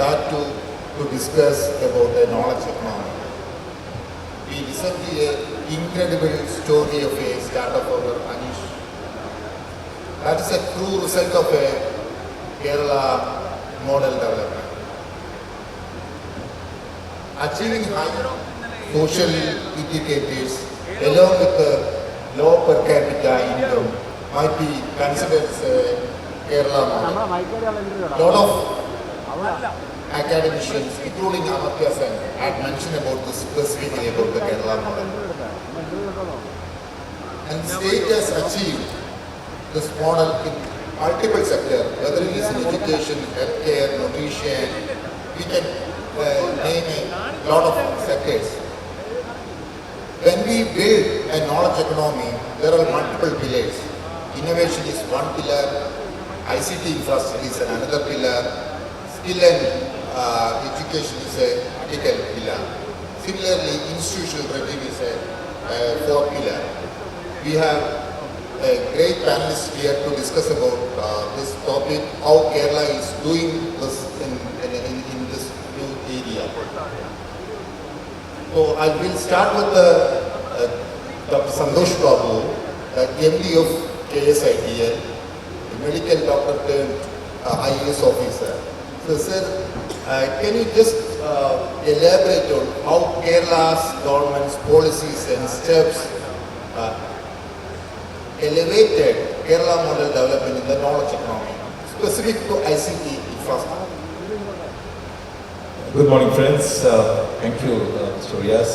glad to discuss about the knowledge economy. We listened to an incredible story of a startup owner, Anish. That is a true result of a Kerala model development. Achieving high social indicators along with the low per capita income might be considered as a Kerala model. A lot of academicians, including Amartya Sen, had mentioned about this specifically about the Kerala model. And the state has achieved this model in multiple sectors, whether it is in education, healthcare, nutrition, we can name a lot of sectors. When we build a knowledge economy, there are multiple pillars. Innovation is one pillar, ICT infrastructure is another pillar, skill and education is a critical pillar. Similarly, institutional readiness is a fourth pillar. We have a great panelist here to discuss about this topic, how Kerala is doing this in this new area. So I will start with Dr. Santhosh Babu, the MD of KSITL, a medical doctor turned IAS officer. So sir, can you just elaborate on how Kerala's government's policies and steps elevated Kerala model development in the knowledge economy, specific to ICT infrastructure? Good morning, friends. Thank you, Mr. Riyas,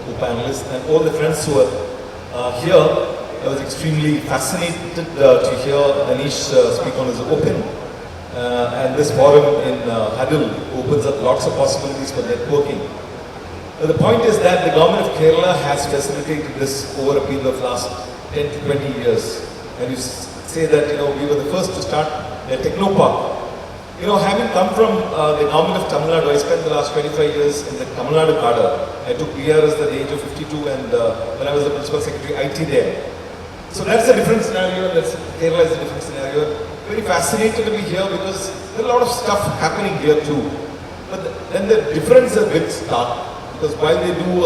the panelists, and all the friends who are here. I was extremely fascinated to hear Anish speak on his open. And this forum in Huddle opens up lots of possibilities for networking. The point is that the government of Kerala has facilitated this over a period of last 10 to 20 years. And you say that, we were the first to start a techno park. Having come from the government of Tamil Nadu, I spent the last 25 years in the Tamil Nadu cadre. I took PRs at the age of 52 and when I was the principal secretary, IT there. So that's a different scenario, Kerala is a different scenario. Very fascinated to be here because there's a lot of stuff happening here too. But then the difference is a bit stark because while they do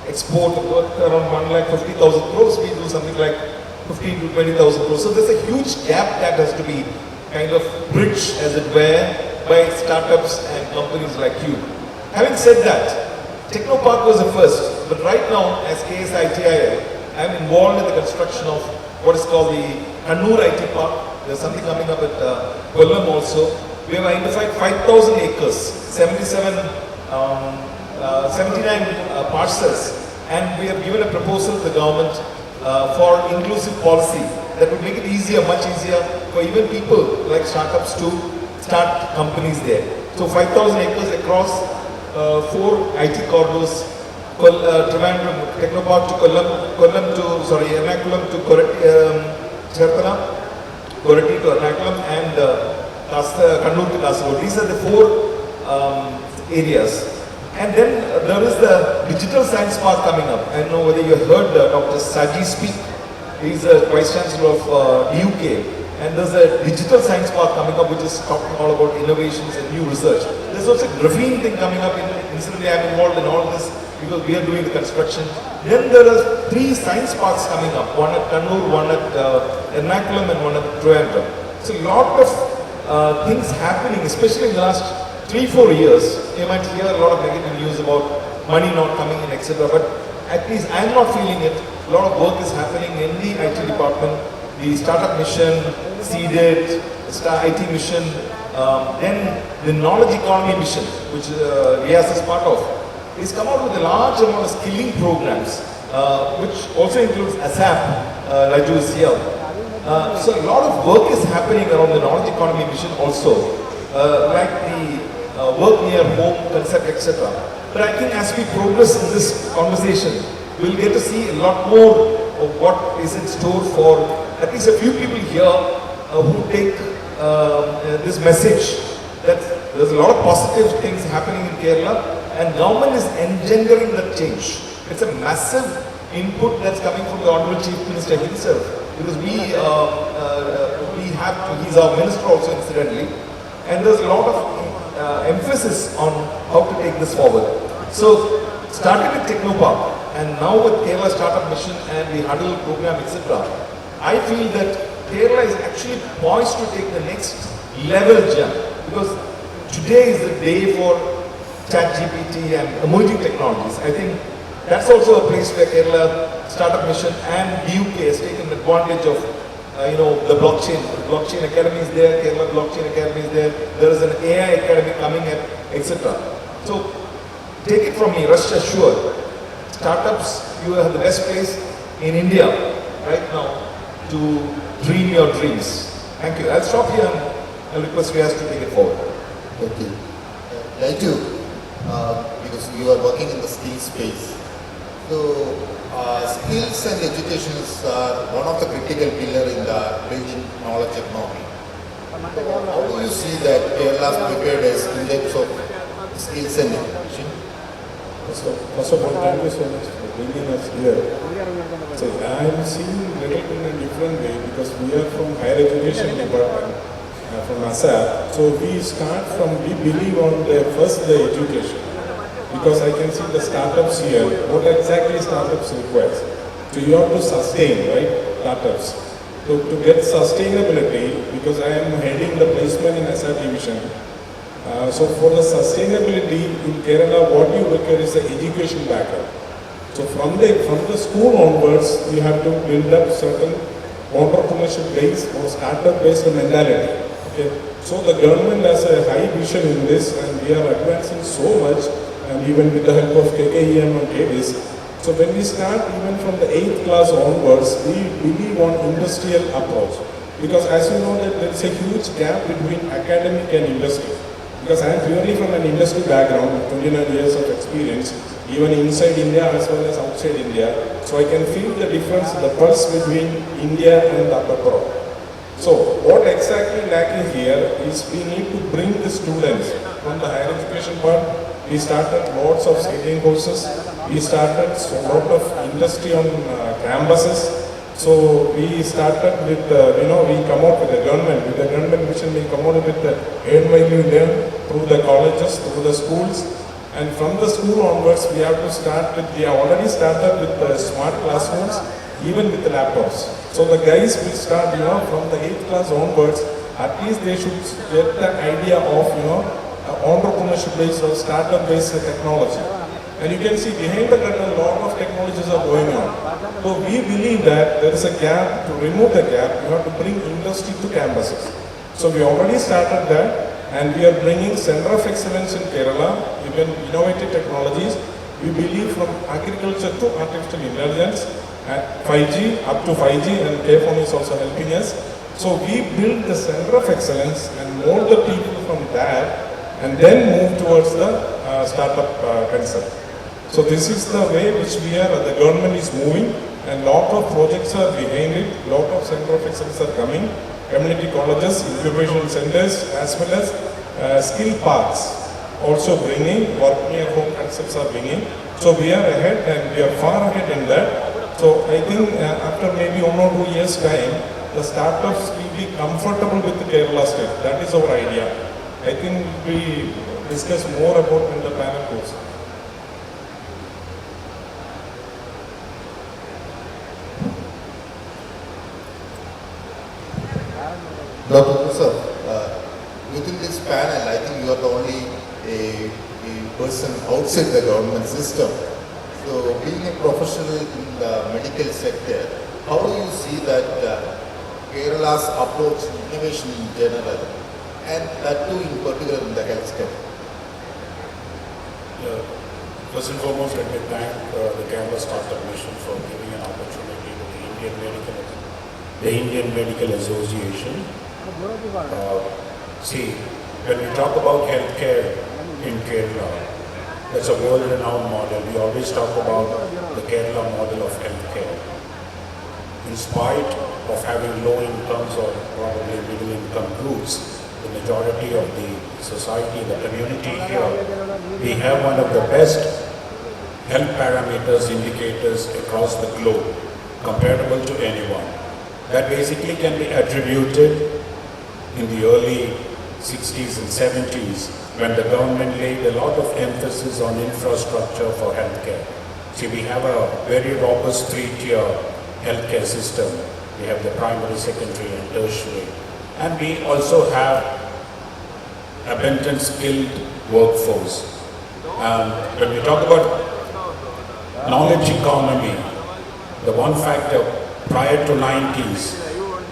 export around 1,50,000 crores, we do something like 15 to 20,000 crores. So there's a huge gap that has to be kind of bridge, as it were, by startups and companies like you. Having said that, Technopark was the first, but right now, as KSITIL, I'm involved in the construction of what is called the Kannur IT Park. There's something coming up at Kollam also. We have identified 5,000 acres, 79 parcels, and we have given a proposal to the government for inclusive policy that would make it easier, much easier for even people like startups to start companies there. So 5,000 acres across 4 IT corridors, Trivandrum, Technopark to Ernakulam to Korati to Ernakulam and Kannur to Kasaragod. These are the 4 areas. And then there is the Digital Science Park coming up. I don't know whether you heard Dr. Saji speak. He's the Vice Chancellor of UK. And there's a Digital Science Park coming up which is talking all about innovations and new research. There's also a graphene thing coming up. Incidentally, I'm involved in all this because we are doing the construction. Then there are 3 science parks coming up. One at Kannur, one at Ernakulam and one at Trivandrum. So a lot of things happening, especially in the last 3-4 years. You might hear a lot of negative news about money not coming in, etc. But at least I'm not feeling it. A lot of work is happening in the IT department. The startup mission, CDIT, IT mission, then the knowledge economy mission, which Riyas is part of, is come out with a large amount of skilling programs, which also includes ASAP, Raju is here. So a lot of work is happening around the knowledge economy mission also, like the work near home concept, etc. But I think as we progress in this conversation, we'll get to see a lot more of what is in store for at least a few people here who take this message that there's a lot of positive things happening in Kerala and government is engendering that change. It's a massive input that's coming from the Honorable Chief Minister himself because he's our minister also incidentally. and there's a lot of emphasis on how to take this forward. So, starting with Technopark, and now with Kerala Startup Mission and the Huddle program, etc., I feel that Kerala is actually poised to take the next level jump, because today is the day for ChatGPT and emerging technologies. I think that's also a place where Kerala Startup Mission and BUK has taken advantage of the blockchain. The blockchain academy is there, Kerala Blockchain Academy is there, there is an AI academy coming up, etc. So take it from me, rest assured, startups, you have the best place in India right now to dream your dreams. Thank you. I'll stop here and I'll request Riyas to take it forward. Okay. Thank you, because you are working in the skills space. So, skills and education are one of the critical pillars in the building knowledge economy. How do you see that Kerala is prepared as in terms of skills and education? First of all, thank you so much for bringing us here. So I am seeing little in a different way because we are from higher education department, from ASAP. So we start from, we believe on first the education. Because I can see the startups here, what exactly startups requires. So you have to sustain, right, startups. So to get sustainability, because I am heading the placement in SR division, so for the sustainability in Kerala, what you require is the education background. So from the school onwards, you have to build up certain entrepreneurship based or startup based mentality. Okay. So the government has a high vision in this, and we are advancing so much, and even with the help of KKEM and KBIS. So when we start even from the 8th class onwards, we believe on industrial approach. Because as you know that there is a huge gap between academic and industry. Because I am purely from an industry background with 29 years of experience, even inside India as well as outside India. So I can feel the difference, the pulse between India and the upper pro. So what exactly lacking here is we need to bring the students from the higher education part. We started lots of skilling courses. We started a lot of industry on campuses. So we started with, we come out with the government mission, we come out with the earn while you learn through the colleges, through the schools. And from the school onwards, we have to start with, we have already started with the smart classrooms, even with the laptops. So the guys will start, from the 8th class onwards, at least they should get the idea of, entrepreneurship based or startup based technology. And you can see behind the curtain a lot of technologies are going on. So we believe that there is a gap. To remove the gap, you have to bring industry to campuses. So we already started that, and we are bringing Center of Excellence in Kerala, even innovative technologies. We believe from agriculture to artificial intelligence, and 5G, up to 5G, and KFON is also helping us. So we build the Center of Excellence and mold the people from that, and then move towards the startup concept. So this is the way which the government is moving, and lot of projects are behind it, lot of Center of Excellence are coming, community colleges, incubation centers, as well as skill parks also bringing, work near home concepts are bringing. So we are ahead, and we are far ahead in that. So I think after maybe 1 or 2 years time, the startups will be comfortable with the Kerala state. That is our idea. I think we discuss more about in the panel course. Dr. Yusuf, within this panel, I think you are the only a person outside the government system. So, being a professional in the medical sector, how do you see that Kerala's approach to innovation in general, and that too in particular in the healthcare? First and foremost, let me thank the Kerala Startup Mission for giving an opportunity to the Indian Medical Association. See, when we talk about healthcare in Kerala, that's a world-renowned model. We always talk about the Kerala model of healthcare. In spite of having low incomes or probably middle income groups, the majority of the society, the community here, we have one of the best health parameters, indicators across the globe, comparable to anyone. That basically can be attributed in the early 60s and 70s, when the government laid a lot of emphasis on infrastructure for healthcare. See, we have a very robust three-tier healthcare system. We have the primary, secondary, and tertiary. And we also have abundant skilled workforce. When we talk about knowledge economy, the one factor prior to 90s,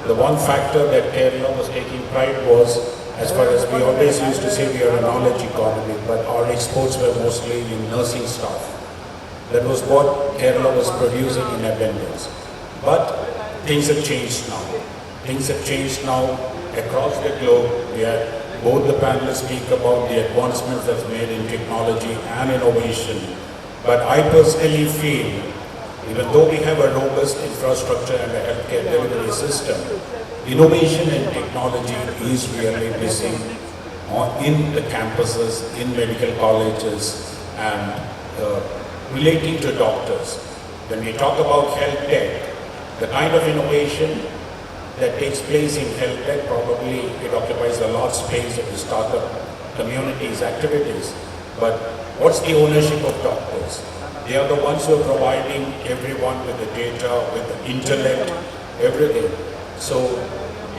the one factor that Kerala was taking pride was, as far as we always used to say, we are a knowledge economy, but our exports were mostly in nursing staff. That was what Kerala was producing in abundance. But things have changed now. Things have changed now across the globe. We had both the panelists speak about the advancements that's made in technology and innovation. But I personally feel, even though we have a robust infrastructure and a healthcare delivery system, innovation and technology is really missing in the campuses, in medical colleges, and relating to doctors. When we talk about health tech, the kind of innovation that takes place in health tech, probably it occupies a large space of the startup community's activities. But what's the ownership of doctors? They are the ones who are providing everyone with the data, with the intellect, everything. So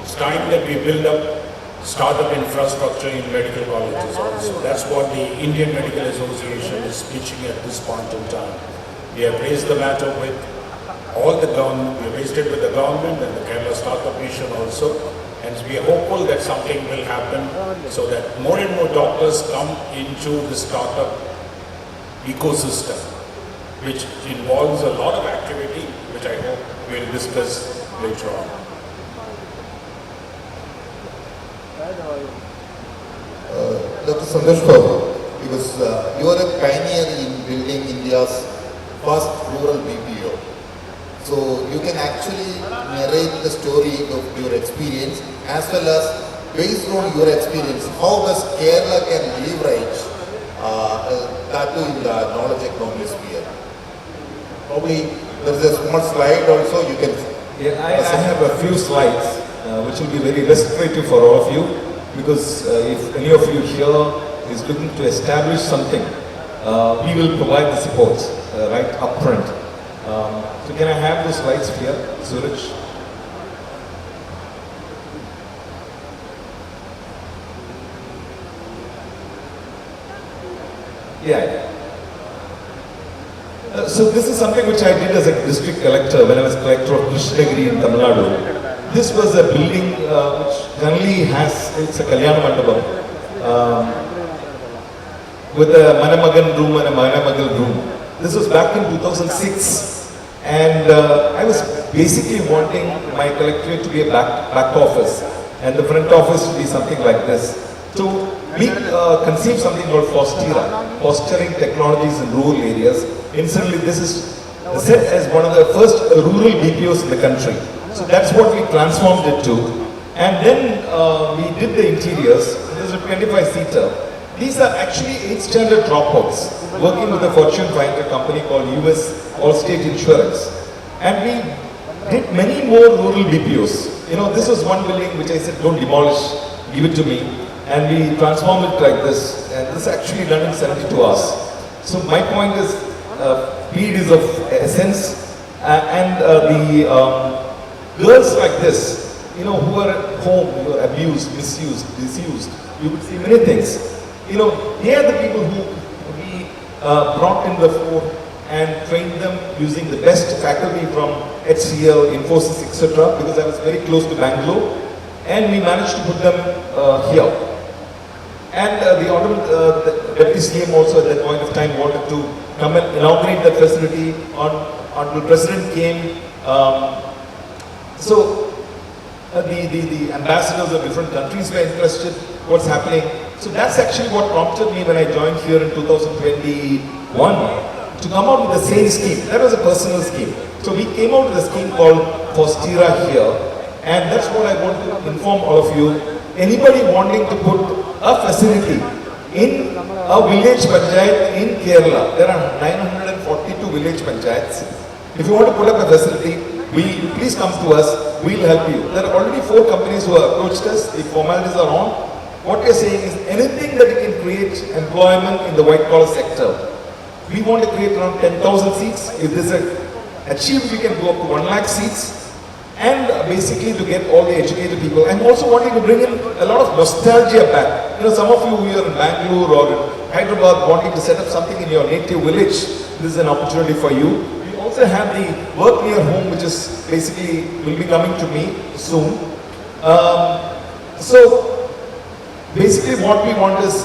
it's time that we build up startup infrastructure in medical colleges also. That's what the Indian Medical Association is pitching at this point in time. We have raised the matter with all the government, we have raised it with the government and the Kerala Startup Mission also. And we are hopeful that something will happen so that more and more doctors come into the startup ecosystem, which involves a lot of activity, which I hope we'll discuss later on. Dr. Santhosh Babu, because you are a pioneer in building India's first rural BPO. So you can actually narrate the story of your experience as well as based on your experience, how does Kerala can leverage that too in the knowledge economy sphere. Probably there is a small slide also you can. Yeah, I have a few slides which will be very illustrative for all of you, because if any of you here is looking to establish something, we will provide the support right up front. So can I have the slides here, Suraj? Yeah. So this is something which I did as a district collector when I was collector of Krishnagiri in Tamil Nadu. This was a building which generally has, it's a Kalyana Mandapam with a Manamagan room and a Manamagal room. This was back in 2006. And I was basically wanting my collectorate to be a back office and the front office to be something like this. So we conceived something called fostering technologies in rural areas. Incidentally, this is set as one of the first rural BPOs in the country. So that's what we transformed it to. And then we did the interiors. There's a 25-seater. These are actually 8th standard dropouts working with a Fortune 500 company called US Allstate Insurance. And we did many more rural BPOs. You know, this was one building which I said, don't demolish, give it to me. And we transformed it like this. And this actually done in 72 hours. So my point is, speed is of essence. The girls like this, you know, who are at home, who are abused, misused, disused, you would see many things. You know, they are the people who we brought in the fore and trained them using the best faculty from HCL, Infosys, etc. because I was very close to Bangalore, and we managed to put them here. And the Deputy CM also at that point of time wanted to come and inaugurate that facility until President came. The ambassadors of different countries were interested what's happening. So that's actually what prompted me when I joined here in 2021 to come out with the same scheme. That was a personal scheme. So we came out with a scheme called Fostira here, and that's what I want to inform all of you. Anybody wanting to put a facility in a village panchayat in Kerala, there are 942 village panchayats. If you want to put up a facility, please come to us, we'll help you. There are already 4 companies who have approached us, the formalities are on, what we are saying is anything that can create employment in the white collar sector. We want to create around 10,000 seats. If this is achieved, we can go up to 1 lakh seats. And basically to get all the educated people. I'm also wanting to bring in a lot of nostalgia back. You know, some of you here in Bangalore or in Hyderabad wanting to set up something in your native village, this is an opportunity for you. We also have the work near home, which is basically will be coming to me soon. So basically what we want is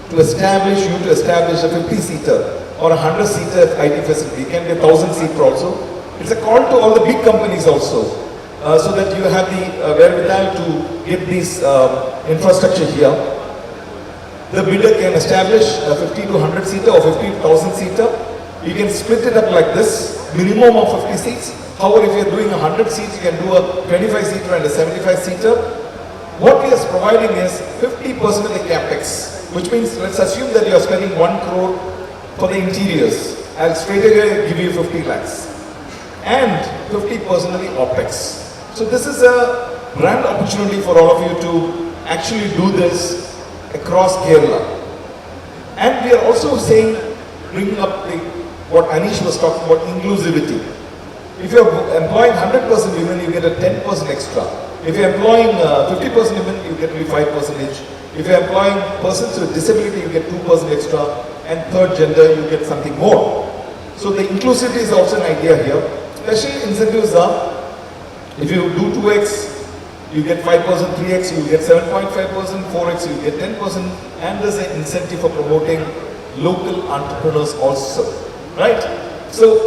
to establish a 50-seater or a 100-seater IT facility. It can be a 1,000-seater also. It's a call to all the big companies also, so that you have the wherewithal to get this infrastructure here. The bidder can establish a 50 to 100 seater or 50,000 seater. You can split it up like this, minimum of 50 seats. However, if you're doing 100 seats, you can do a 25 seater and a 75 seater. What we are providing is 50% of the capex, which means let's assume that you are spending 1 crore for the interiors. I'll straight away give you 50 lakhs. And 50% of the OPEX. So this is a grand opportunity for all of you to actually do this across Kerala. And we are also saying, bringing up what Anish was talking about, inclusivity. If you are employing 100% women, you get a 10% extra. If you are employing 50% women, you get only 5%. If you are employing persons with disability, you get 2% extra. And third gender, you get something more. So the inclusivity is also an idea here. Special incentives are, if you do 2x, you get 5%, 3x, you get 7.5%, 4x, you get 10%, and there's an incentive for promoting local entrepreneurs also, right? So,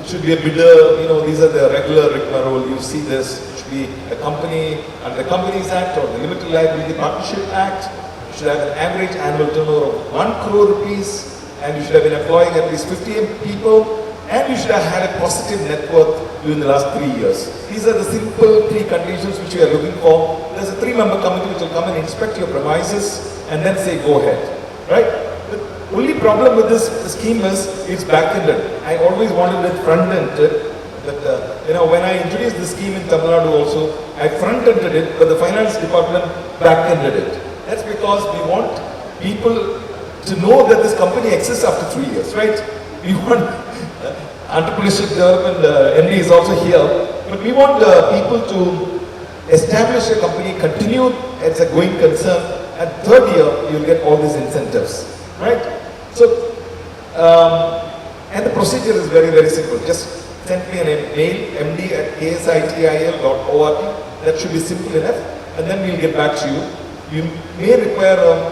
it should be a bidder, you know, these are the regular rigmarole, you see this, it should be a company under the Companies Act or the Limited Liability Partnership Act, you should have an average annual turnover of 1 crore rupees, and you should have been employing at least 50 people, and you should have had a positive net worth during the last 3 years. These are the simple 3 conditions which we are looking for. There's a 3-member committee which will come and inspect your premises and then say go ahead, right? The only problem with this scheme is it's back-ended. I always wanted it front-ended, but you know, when I introduced the scheme in Tamil Nadu also, I front-ended it, but the finance department back-ended it. That's because we want people to know that this company exists after 3 years, right? We want entrepreneurship development, MD is also here, but we want people to establish a company, continue as a going concern, and third year you'll get all these incentives, right? So, and the procedure is very, very simple. Just send me a mail, md@ksitil.org. That should be simple enough, and then we'll get back to you. You may require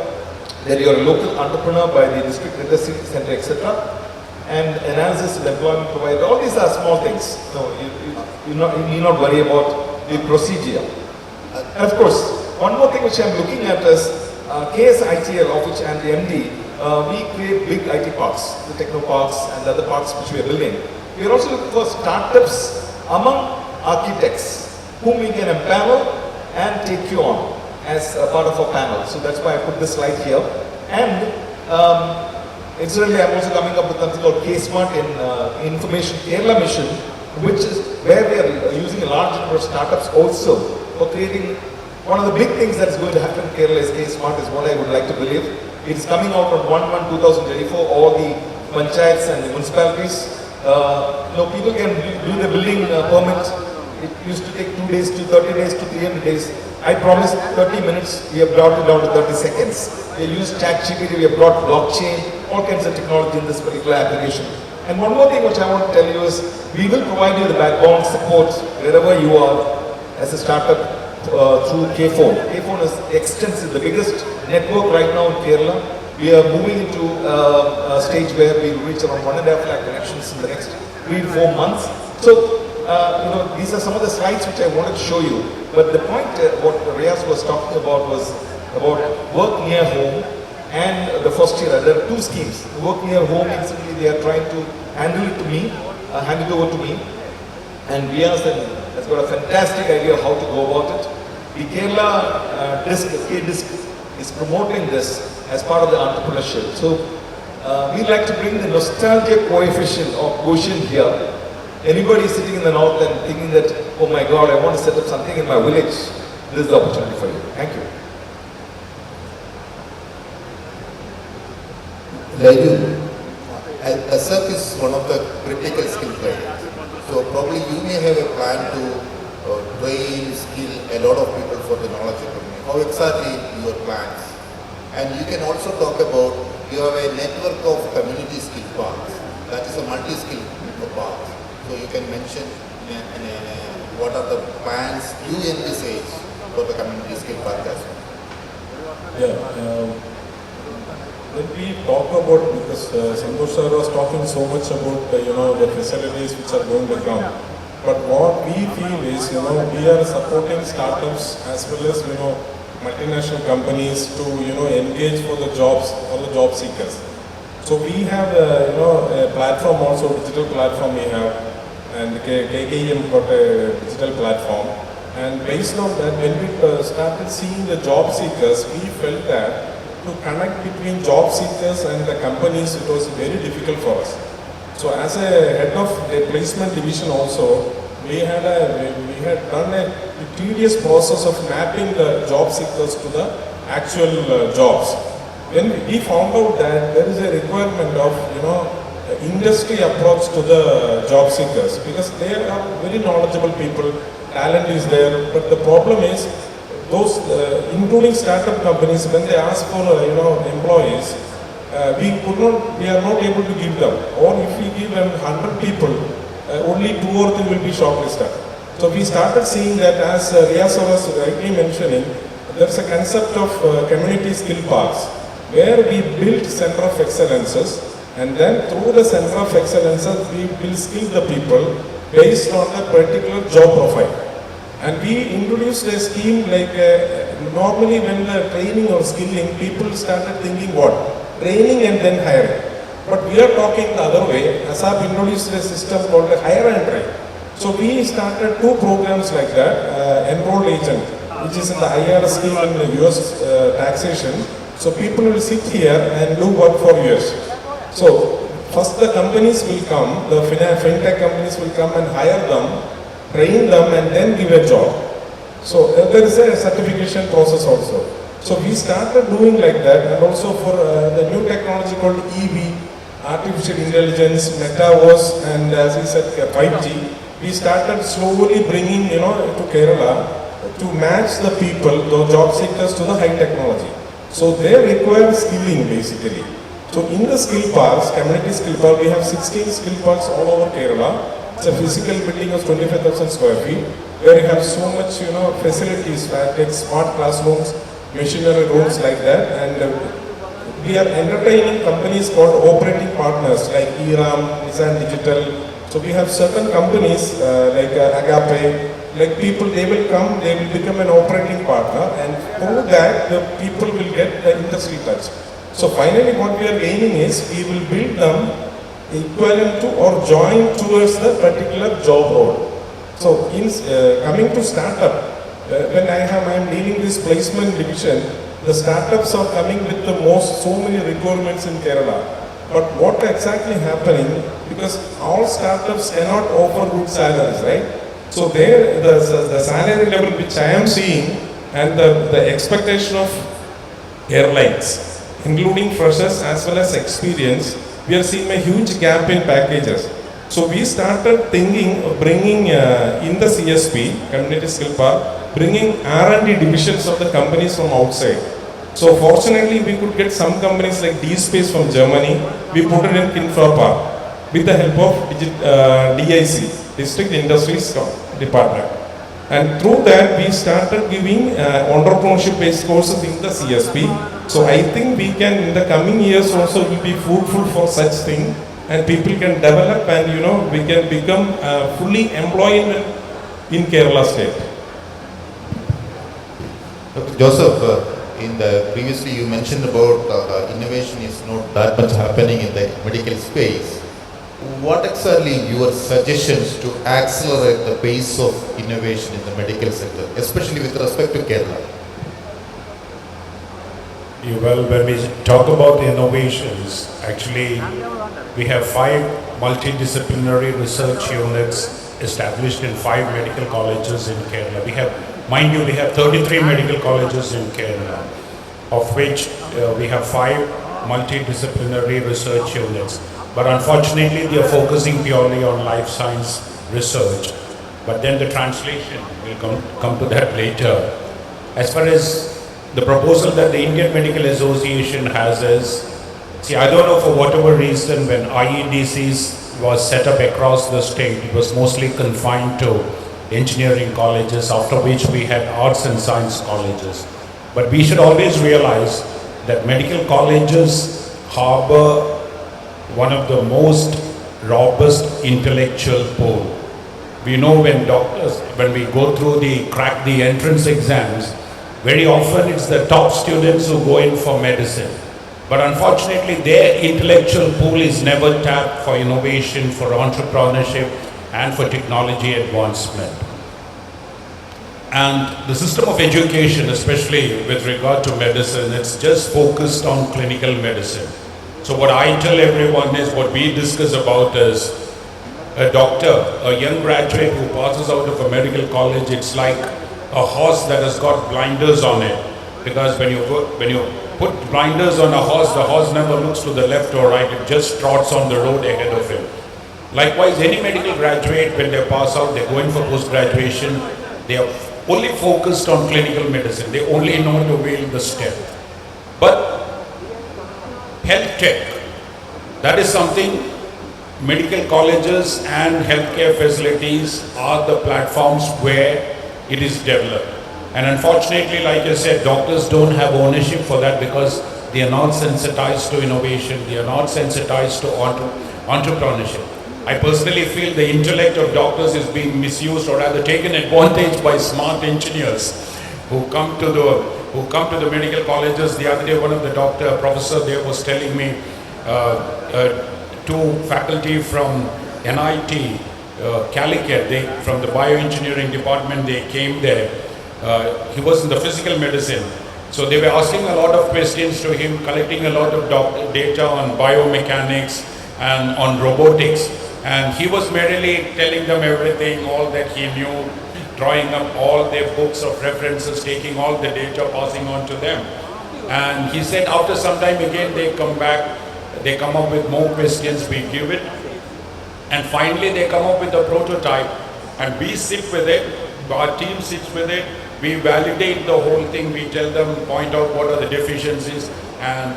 that you're a local entrepreneur by the district literacy center, etc. And analysis of employment provider. All these are small things. No, you need not worry about the procedure. And of course, one more thing which I'm looking at is KSITL, of which I'm the MD. We create big IT parks, the techno parks and the other parks which we are building. We are also looking for startups among architects whom we can empower and take you on as a part of our panel. So that's why I put this slide here. And incidentally, I'm also coming up with something called KSMart in Information Kerala Mission, which is where we are using a large number of startups also for creating. One of the big things that is going to happen in Kerala is KSMart is what I would like to believe. It is coming out on 1/1/2024, all the panchayats and the municipalities. People can do the building permit. It used to take 2 days to 30 days to 300 days. I promised 30 minutes, we have brought it down to 30 seconds. We use ChatGPT, we have brought blockchain, all kinds of technology in this particular application. And one more thing which I want to tell you is, we will provide you the backbone support wherever you are as a startup through KFON. KFON is extensive, the biggest network right now in Kerala. We are moving into a stage where we will reach around 1.5 lakh connections in the next 3 to 4 months. So, these are some of the slides which I wanted to show you. But the point what Riyas was talking about was about work near home and the first year. There are 2 schemes. Work near home, instantly they are trying to handle it to me, hand it over to me. And Riyas has got a fantastic idea how to go about it. The Kerala K-Disc is promoting this as part of the entrepreneurship. So we like to bring the nostalgia coefficient or quotient here. Anybody sitting in the north and thinking that, oh my God, I want to set up something in my village, this is the opportunity for you. Thank you. Dayu, SF is one of the critical skill players. So probably you may have a plan to train, skill a lot of people for the knowledge economy. How exactly your plans? And you can also talk about, you have a network of community skill parks. That is a multi-skill park. So you can mention what are the plans you envisage for the community skill park as well. Yeah. When we talk about, because Santhosh sir was talking so much about the facilities which are going to come, but what we feel is we are supporting startups as well as multinational companies to engage for the jobs or the job seekers. So we have a platform also, digital platform we have, and KKEM got a digital platform. And based on that, when we started seeing the job seekers, we felt that to connect between job seekers and the companies, it was very difficult for us. So as a head of the placement division also, we had done a tedious process of mapping the job seekers to the actual jobs. When we found out that there is a requirement of industry approach to the job seekers, because they are very knowledgeable people, talent is there, but the problem is those, including startup companies, when they ask for employees, we are not able to give them. Or if we give them 100 people, only 2 or 3 will be shortlisted. So we started seeing that, as Riyas was rightly mentioning, there is a concept of community skill parks, where we build center of excellences, and then through the center of excellences we will skill the people based on the particular job profile. And we introduced a scheme like, normally when the training or skilling, people started thinking what? Training and then hiring. But we are talking the other way. ASAP introduced a system called hire and train. So we started 2 programs like that, Enrolled Agent, which is in the IRS scheme in the US taxation. So people will sit here and do work for years. So first the companies will come, the fintech companies will come and hire them, train them, and then give a job. So there is a certification process also. So we started doing like that, and also for the new technology called EV, artificial intelligence, metaverse, and as he said 5G, we started slowly bringing to Kerala to match the people, the job seekers, to the high technology. So they require skilling basically. So in the skill parks, community skill park, we have 16 skill parks all over Kerala. It's a physical building of 25,000 square feet, where you have so much facilities, like smart classrooms, machinery rooms like that, and we are entertaining companies called operating partners like ERAM, Nissan Digital. So we have certain companies like Agape, like people, they will come, they will become an operating partner, and through that the people will get the industry touch. So finally what we are aiming is, we will build them equivalent to or join towards the particular job role. So in coming to startup, when I am leading this placement division, the startups are coming with so many requirements in Kerala. But what exactly happening, because all startups cannot offer good salaries, right? So there, the salary level which I am seeing, and the expectation of airlines, including freshers as well as experience, we are seeing a huge gap in packages. So we started thinking of bringing in the CSP, Community Skill Park, bringing R&D divisions of the companies from outside. So fortunately we could get some companies like D-Space from Germany. We put it in Infra Park with the help of DIC, District Industries Department. And through that we started giving entrepreneurship based courses in the CSP. So I think we can, in the coming years also, will be fruitful for such thing, and people can develop, and we can become fully employed in Kerala state. Dr. Joseph, previously you mentioned about innovation is not that much happening in the medical space. What exactly your suggestions to accelerate the pace of innovation in the medical sector, especially with respect to Kerala? Well, when we talk about the innovations, actually we have 5 multidisciplinary research units established in 5 medical colleges in Kerala. We have, mind you, we have 33 medical colleges in Kerala, of which we have 5 multidisciplinary research units. But unfortunately, they are focusing purely on life science research. But then the translation, will come to that later. As far as the proposal that the Indian Medical Association has is, see, I don't know, for whatever reason, when IEDCs was set up across the state, it was mostly confined to engineering colleges, after which we had arts and science colleges. But we should always realize that medical colleges harbor one of the most robust intellectual pool. We know when doctors, when we go through crack the entrance exams, very often it's the top students who go in for medicine. But unfortunately, their intellectual pool is never tapped for innovation, for entrepreneurship, and for technology advancement. And the system of education, especially with regard to medicine, it's just focused on clinical medicine. So what I tell everyone is, what we discuss about is, a doctor, a young graduate who passes out of a medical college, it's like a horse that has got blinders on it. Because when you put blinders on a horse, the horse never looks to the left or right, it just trots on the road ahead of him. Likewise, any medical graduate, when they pass out, they go in for post-graduation, they are only focused on clinical medicine. They only know to wield the step. But health tech, that is something medical colleges and healthcare facilities are the platforms where it is developed. And unfortunately, like I said, doctors don't have ownership for that because they are not sensitized to innovation, they are not sensitized to entrepreneurship. I personally feel the intellect of doctors is being misused or rather taken advantage by smart engineers who come to the medical colleges. The other day, one of the professor there was telling me, two faculty from NIT, Calicut, from the bioengineering department, they came there. He was in the physical medicine. So they were asking a lot of questions to him, collecting a lot of data on biomechanics and on robotics. And he was merely telling them everything, all that he knew, drawing up all their books of references, taking all the data, passing on to them. And he said after some time again, they come back, they come up with more questions, we give it. And finally they come up with a prototype and we sit with it, our team sits with it, we validate the whole thing, we tell them, point out what are the deficiencies. And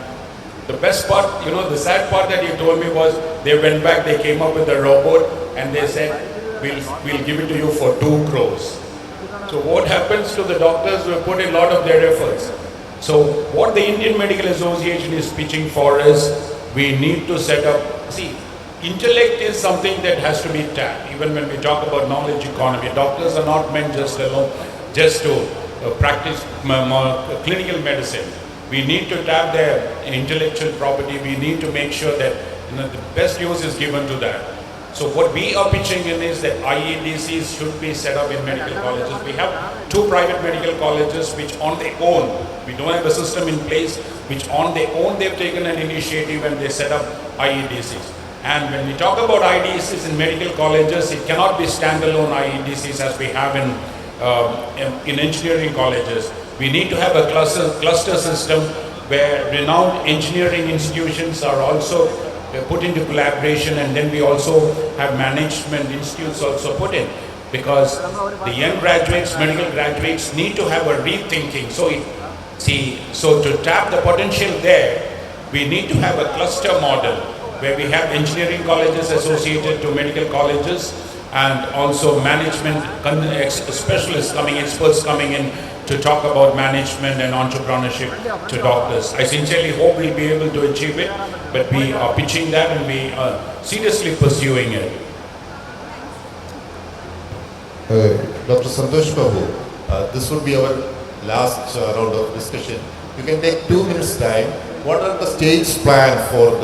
the best part, the sad part that he told me was, they went back, they came up with a robot and they said, we'll give it to you for 2 crores. So what happens to the doctors who put in a lot of their efforts? So what the Indian Medical Association is pitching for is, we need to set up, see, intellect is something that has to be tapped. Even when we talk about knowledge economy, doctors are not meant just to practice clinical medicine. We need to tap their intellectual property. We need to make sure that the best use is given to that. So what we are pitching in is that IEDCs should be set up in medical colleges. We have 2 private medical colleges which on their own, we don't have a system in place, which on their own they've taken an initiative and they set up IEDCs. And when we talk about IEDCs in medical colleges, it cannot be standalone IEDCs as we have in engineering colleges. We need to have a cluster system where renowned engineering institutions are also put into collaboration, and then we also have management institutes also put in, because the young graduates, medical graduates need to have a rethinking. So to tap the potential there, we need to have a cluster model where we have engineering colleges associated to medical colleges and also management specialists experts coming in to talk about management and entrepreneurship to doctors. I sincerely hope we'll be able to achieve it, but we are pitching that and we are seriously pursuing it. Dr. Santhosh Babu, this will be our last round of discussion. You can take 2 minutes time. What are the stage plan for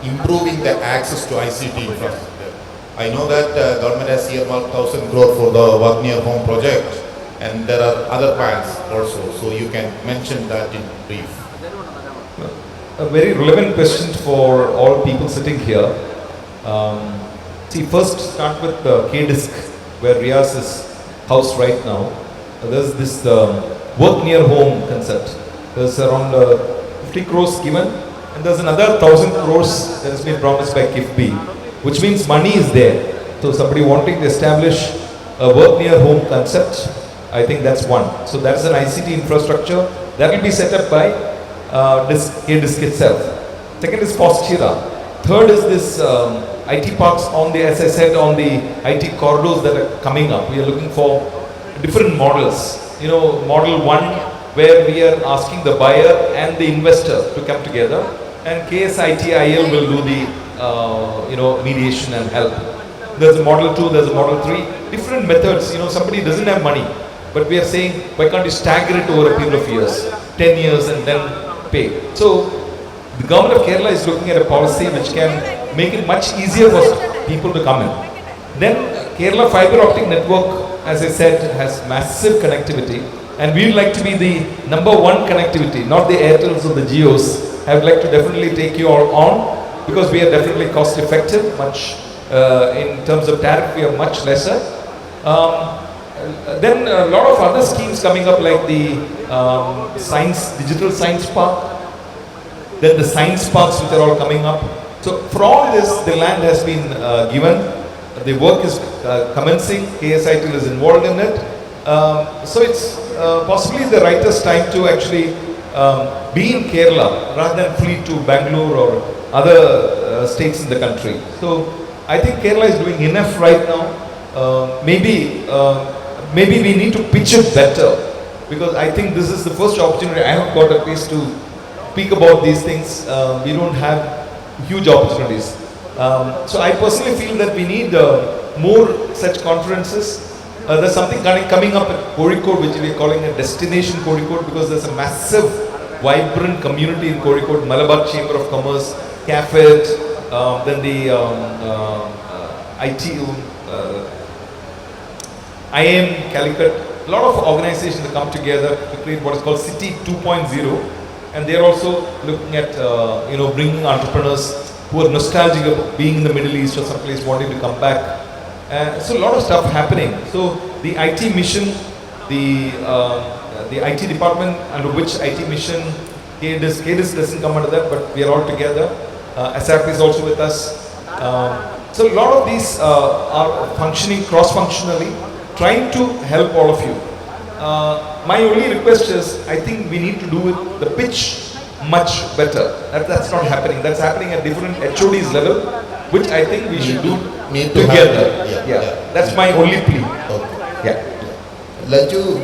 improving the access to ICT infrastructure? I know that government has earmarked 1,000 crore for the work near home project, and there are other plans also, so you can mention that in brief. A very relevant question for all people sitting here. First start with K-Disc, where Riyas is housed right now. There's this work near home concept. There's around 50 crores given, And there's another 1,000 crores that has been promised by KIFBI, which means money is there. So somebody wanting to establish a work near home concept, I think that's one. So that's an ICT infrastructure that will be set up by KDISC itself. Second is Postira. Third is this IT parks on the, as I said, on the IT corridors that are coming up. We are looking for different models. You know, model one, where we are asking the buyer and the investor to come together, and KSITIL will do the mediation and help. There's a model 2, there's a model 3, different methods. You know, somebody doesn't have money, but we are saying, why can't you stagger it over a period of years, 10 years, and then pay? So the government of Kerala is looking at a policy which can make it much easier for people to come in. Then Kerala fiber optic network, as I said, has massive connectivity, and we would like to be the #1 connectivity, not the Airtels or the Jios. I would like to definitely take you all on, because we are definitely cost effective, much in terms of tariff we are much lesser. Then a lot of other schemes coming up, like the digital science park, then the science parks which are all coming up. So for all this, the land has been given, the work is commencing, KSITIL is involved in it. So it's possibly the rightest time to actually be in Kerala rather than flee to Bangalore or other states in the country. So I think Kerala is doing enough right now. Maybe we need to pitch it better, because I think this is the first opportunity I have got at least to speak about these things. We don't have huge opportunities. So I personally feel that we need more such conferences. There's something coming up at Kozhikode, which we are calling a destination Kozhikode, because there's a massive, vibrant community in Kozhikode. Malabar Chamber of Commerce, KFON, then the IM Calicut. A lot of organizations that come together to create what is called City 2.0, and they are also looking at bringing entrepreneurs who are nostalgic of being in the Middle East or someplace wanting to come back. So a lot of stuff happening. So the IT mission, the IT department, under which IT mission, KDISC doesn't come under that, but we are all together. ASAP is also with us. So a lot of these are functioning cross-functionally, trying to help all of you. My only request is, I think we need to do the pitch much better. That's not happening. That's happening at different HODs level, which I think we should do together. That's my only plea. Okay. Like you,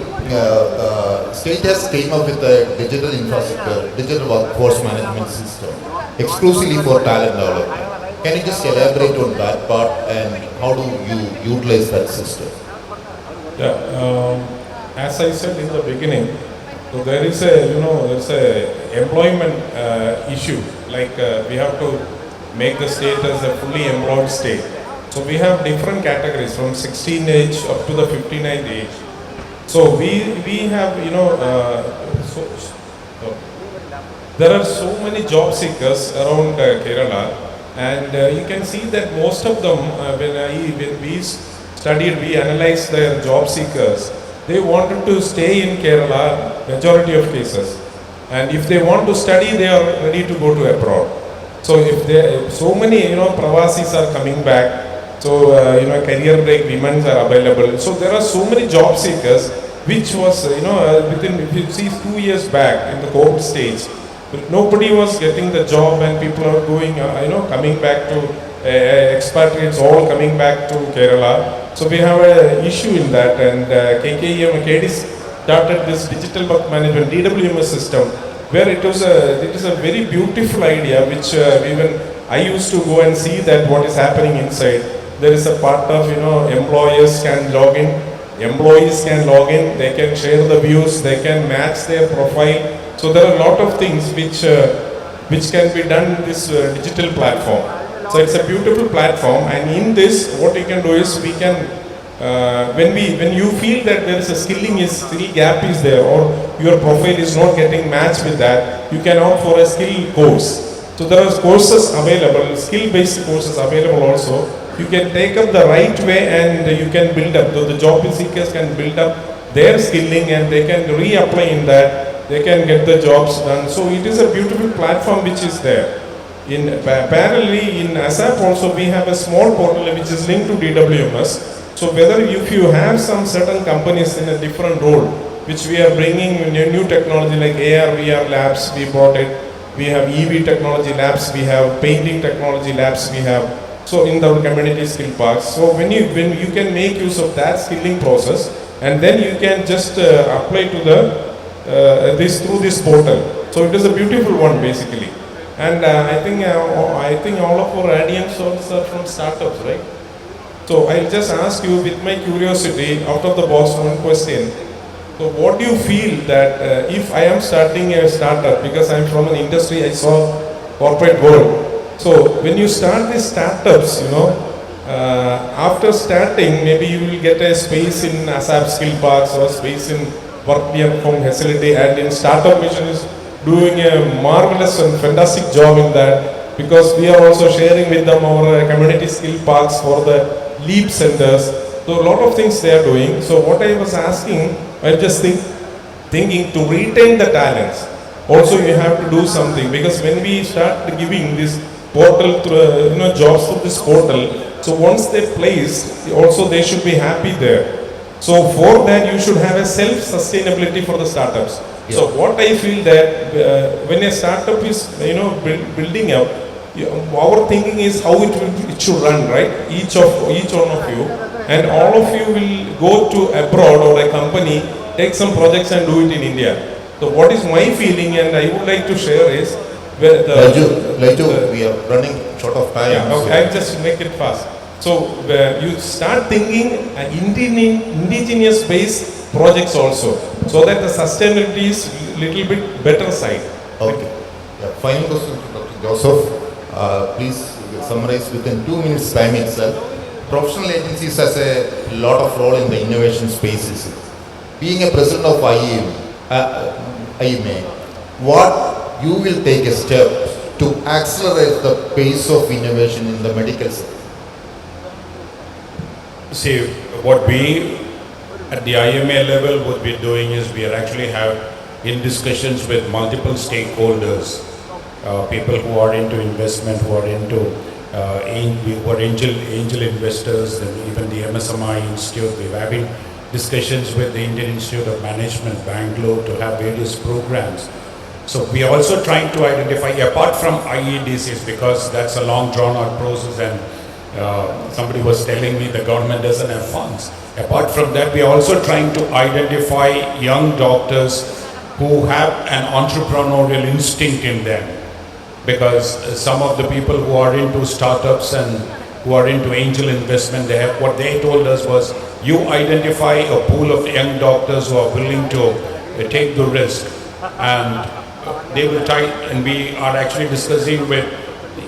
state has came up with a digital infrastructure, digital workforce management system, exclusively for talent development. Can you just elaborate on that part, and how do you utilize that system? As I said in the beginning, so there is a employment issue. Like we have to make the state as a fully employed state. So we have different categories from 16 age up to the 59th age. So we have there are so many job seekers around Kerala, and you can see that most of them when we studied, we analyzed their job seekers. They wanted to stay in Kerala, majority of cases, and if they want to study, they are ready to go to abroad. So if so many pravasis are coming back, so career break women are available. So there are so many job seekers, which was within, if you see 2 years back in the COVID stage, nobody was getting the job, and people are going coming back to expatriates all coming back to Kerala. So we have an issue in that, and KKEM started this digital work management DWMS system, where it is a very beautiful idea, which even I used to go and see that what is happening inside. There is a part of employers can log in, employees can log in, they can share the views, they can match their profile. So there are a lot of things which can be done in this digital platform. So it's a beautiful platform, and in this, what you can do is we can, when you feel that there is a skill gap is there, or your profile is not getting matched with that, you can opt for a skill course. So there are courses available, skill-based courses available also. You can take up the right way, and you can build up. So the job seekers can build up their skilling, and they can reapply in that. they can get the jobs done. So it is a beautiful platform which is there. Parallelly in ASAP also we have a small portal which is linked to DWMS. So whether if you have some certain companies in a different role, which we are bringing new technology like AR, VR labs, we brought it. We have EV technology labs, we have painting technology labs, we have. So in our community skill parks. So when you can make use of that skilling process, and then you can just apply to the through this portal. So it is a beautiful one basically. And I think all of our audience also are from startups, right? So I'll just ask you with my curiosity, out of the box, one question. So what do you feel that if I am starting a startup, because I'm from an industry, I saw corporate world. So when you start these startups, after starting, maybe you will get a space in ASAP skill parks or space in work near home facility, and in Startup Mission is doing a marvelous and fantastic job in that, because we are also sharing with them our community skill parks for the LEAP centers. So a lot of things they are doing. So what I was asking, I just thinking to retain the talents. Also you have to do something, because when we start giving this portal to jobs through this portal, so once they place, also they should be happy there. So for that you should have a self-sustainability for the startups. Yeah. So what I feel that when a startup is building up, our thinking is how it should run, right? Each one of you, and all of you will go to abroad or a company, take some projects and do it in India. So what is my feeling, and I would like to share is Laju, we are running short of time. Yeah, okay, I'll just make it fast. So you start thinking indigenous based projects also, so that the sustainability is little bit better side. Okay. Yeah, final question to Dr. Joseph. Please summarize within 2 minutes time itself. Professional agencies has a lot of role in the innovation spaces. Being a president of IMA, what you will take a step to accelerate the pace of innovation in the medical sector? See, what we at the IMA level would be doing is we are actually in discussions with multiple stakeholders, people who are into investment, who are into angel investors, and even the MSMI Institute. We're having discussions with the Indian Institute of Management, Bangalore, to have various programs. So we are also trying to identify, apart from IEDCs, because that's a long drawn out process, and somebody was telling me the government doesn't have funds. Apart from that, we are also trying to identify young doctors who have an entrepreneurial instinct in them, because some of the people who are into startups and who are into angel investment, what they told us was, you identify a pool of young doctors who are willing to take the risk, and they will try. And we are actually discussing with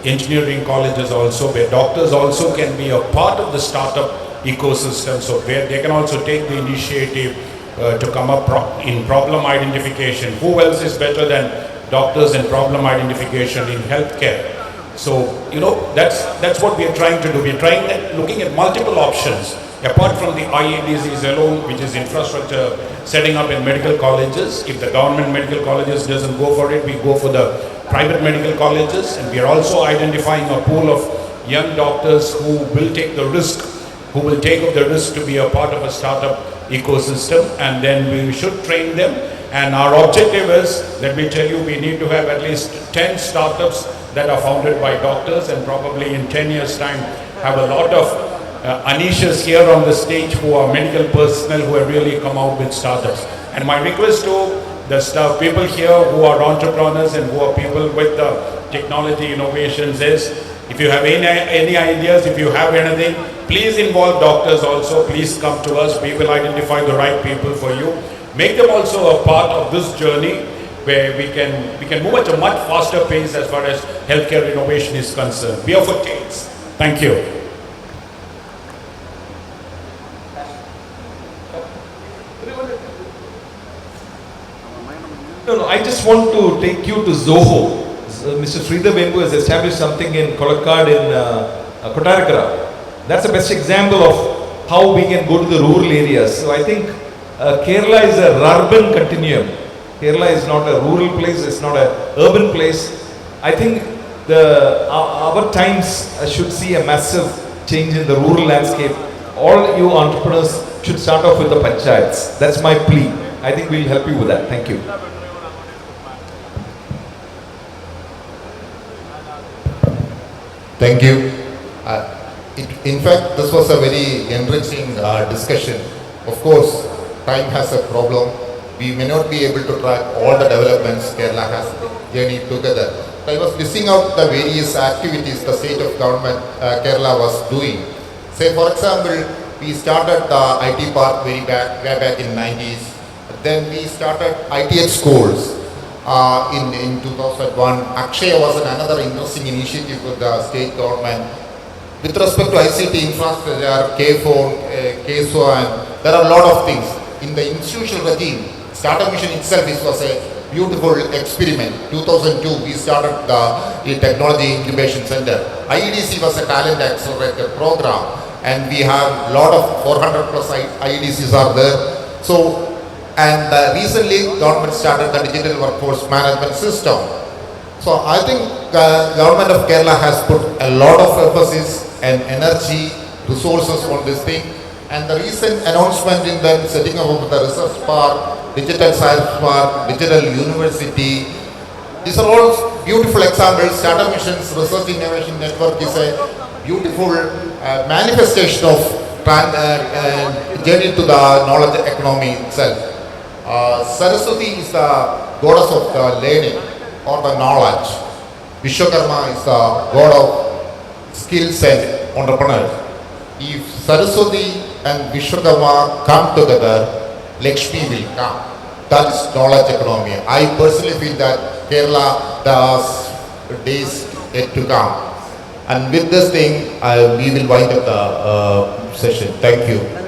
engineering colleges also, where doctors also can be a part of the startup ecosystem, so where they can also take the initiative to come up in problem identification. Who else is better than doctors in problem identification in healthcare? So that's what we are trying to do. We are looking at multiple options apart from the IEDCs alone, which is infrastructure setting up in medical colleges. If the government medical colleges doesn't go for it, we go for the private medical colleges, and we are also identifying a pool of young doctors who will take the risk, who will take up the risk to be a part of a startup ecosystem, and then we should train them. And our objective is, let me tell you, we need to have at least 10 startups that are founded by doctors, and probably in 10 years time have a lot of Anishas here on the stage who are medical personnel who have really come out with startups. And my request to the people here who are entrepreneurs and who are people with the technology innovations is, if you have any ideas, if you have anything, please involve doctors also. Please come to us. We will identify the right people for you. Make them also a part of this journey, where we can move at a much faster pace as far as healthcare innovation is concerned. We are for takes. Thank you. No, I just want to take you to Zoho. Mr. Sridhar Vembu has established something in Kolakad in Kottarakara. That's the best example of how we can go to the rural areas. So I think Kerala is a urban continuum. Kerala is not a rural place, it's not a urban place. I think our times should see a massive change in the rural landscape. All you entrepreneurs should start off with the panchayats. That's my plea. I think we'll help you with that. Thank you. Thank you. In fact, this was a very enriching discussion. Of course, time has a problem. We may not be able to track all the developments Kerala has journeyed together. I was listing out the various activities the state of government Kerala was doing. Say, for example, we started the IT park way back in 90s. Then we started ITH schools in 2001. Akshaya was another interesting initiative with the state government. With respect to ICT infrastructure, KFON, KSITIL, there are a lot of things. In the institutional regime, Startup Mission itself was a beautiful experiment. 2002, we started the Technology Incubation Center. IEDC was a talent accelerator program, and we have a lot of 400 plus IEDCs are there. So, and recently, government started the digital workforce management system. So, I think the government of Kerala has put a lot of emphasis and energy, resources on this thing. And the recent announcement in the setting up of the research park, digital science park, digital university, these are all beautiful examples. Startup Mission's Research Innovation Network is a beautiful manifestation of journey to the knowledge economy itself. Saraswati is the goddess of the learning or the knowledge. Vishwakarma is the god of skills and entrepreneurs. If Saraswati and Vishwakarma come together, Lakshmi will come. That is knowledge economy. I personally feel that Kerala does days yet to come. And with this thing, we will wind up the session. Thank you.